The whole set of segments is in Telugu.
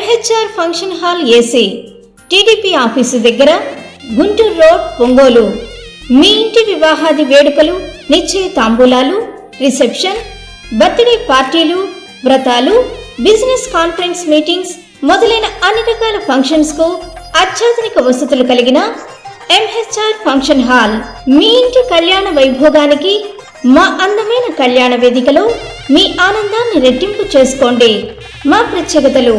MHR function hall AC, TDP office దగ్గర, గుంటూరు రోడ్, ఒంగోలు. మీ ఇంటి వివాహాది వేడుకలు, నిశ్చయ తాంబూలాలు, రిసెప్షన్, బర్త్డే పార్టీలు, వ్రతాలు, బిజినెస్ కాన్ఫరెన్స్ మీటింగ్స్ మొదలైన అన్ని రకాల ఫంక్షన్స్ కు అత్యాధునిక వసతులు కలిగిన ఎంహెచ్ఆర్ ఫంక్షన్ హాల్. మీ ఇంటి కళ్యాణ వైభోగానికి మా అందమైన కళ్యాణ వేదికలో మీ ఆనందాన్ని రెట్టింపు చేసుకోండి. మా ప్రత్యేకతలు: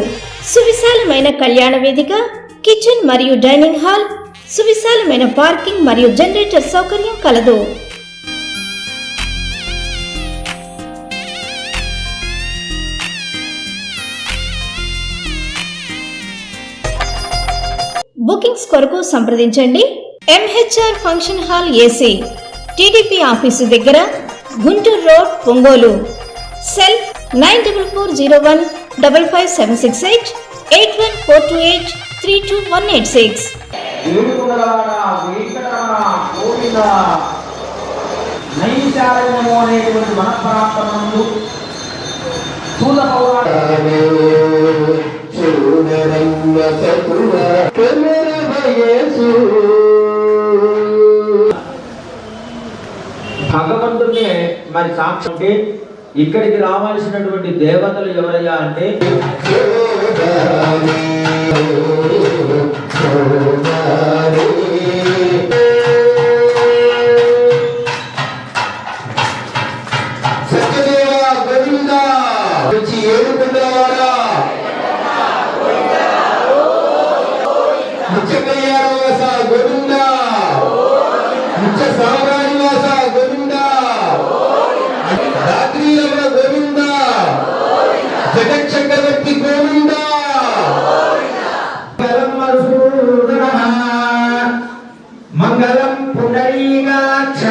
సువిశాలమైన కళ్యాణ వేదిక, కిచెన్ మరియు డైనింగ్ హాల్, సువిశాలమైన పార్కింగ్ మరియు జనరేటర్ సౌకర్యం కలదు. బుకింగ్స్ కొరకు సంప్రదించండి. MHR function hall AC, TDP office దగ్గర, గుంటూరు రోడ్, ఒంగోలు. సెల్ 9401555768 8142832186. భగవంతుడే మరి సాక్షి అంటే ఇక్కడికి రావాల్సినటువంటి దేవతలు ఎవరయ్యా అంటే జగచ్చక్రవర్తి గోవింద. మంగళం పుండరీకాక్ష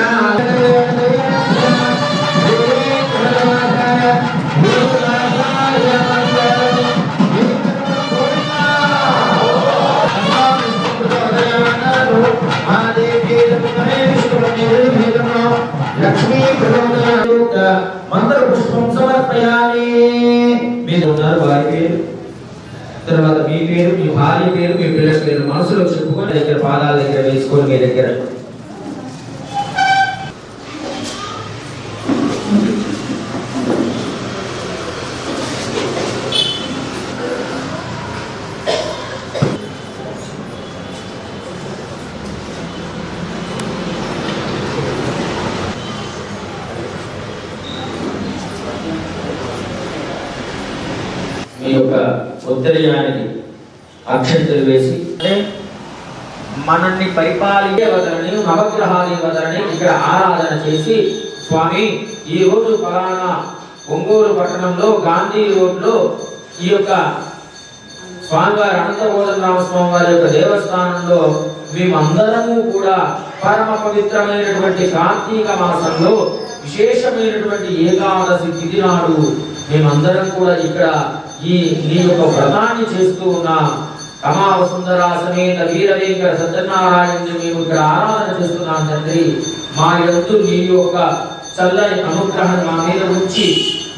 లక్ష్మీ మంత్ర పుష్పం సమర్పయామి. మీరు ఉన్నారు, వారి పేరు, తర్వాత మీ పేరు, మీ భార్య పేరు, మీ పిల్లల పేరు మనసులో చెప్పుకొని దగ్గర పాదాల దగ్గర వేసుకొని మీ దగ్గర మీ యొక్క ఉత్తరీయానికి అక్షంతలు వేసి మనల్ని పరిపాలించే వదలని నవగ్రహాలు వదలని ఇక్కడ ఆరాధన చేసి, స్వామి ఈ రోజు ఫలానా ఒంగోలు పట్టణంలో గాంధీ రోడ్లో ఈ యొక్క స్వామివారి అనంతబోధనరామ స్వామి వారి యొక్క దేవస్థానంలో మేమందరము కూడా పరమ పవిత్రమైనటువంటి కార్తీక మాసంలో విశేషమైనటువంటి ఏకాదశి తిథి నాడు మేమందరం కూడా ఇక్కడ ఈ నీ యొక్క వ్రతాన్ని చేస్తూ ఉన్నాం. కమావ సుందర సమేత వీరవేంకట సత్యనారాయణుని మేము ఇక్కడ ఆరాధన చేస్తున్నాం తండ్రి. మా యందు నీ యొక్క చల్లని అనుగ్రహాన్ని మా మీద ఉంచి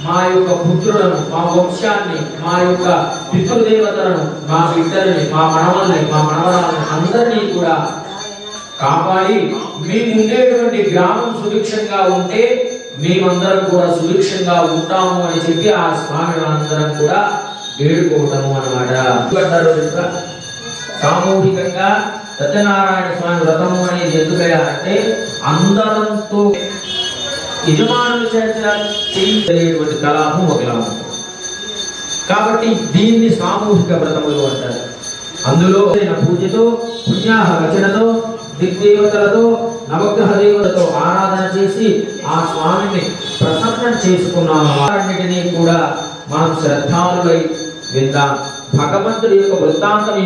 మా యొక్క పుత్రులను, మా వంశాన్ని, మా యొక్క పితృదేవతలను, మా బిడ్డల్ని, మా మనవల్ని, మా మనవరాలను అందరినీ కూడా కాపాడి మేము ఉండేటువంటి గ్రామం సుభిక్షంగా ఉంటే మేమందరం కూడా సుభిక్షంగా ఉంటాము అని చెప్పి ఆ స్వామి అందరం కూడా వేడుకోవటము అన్నమాట. సామూహికంగా సత్యనారాయణ స్వామి వ్రతము అనేది ఎందుకయ్యా అంటే అందరంతో యజమానులు చేసేటువంటి కలాపం ఒకలా ఉంటుంది కాబట్టి దీన్ని సామూహిక వ్రతములు అంటారు. అందులో పూజతో, పుణ్యాహ రచనతో, దిగ్దేవతలతో, నవగ్రహ దేవతలతో ఆరాధన చేసి ఆ స్వామిని ప్రసన్నం చేసుకున్నాము. వారన్నిటినీ కూడా మనం శ్రద్ధాలులై విందాం. భగవంతుడి యొక్క వృత్తాంతం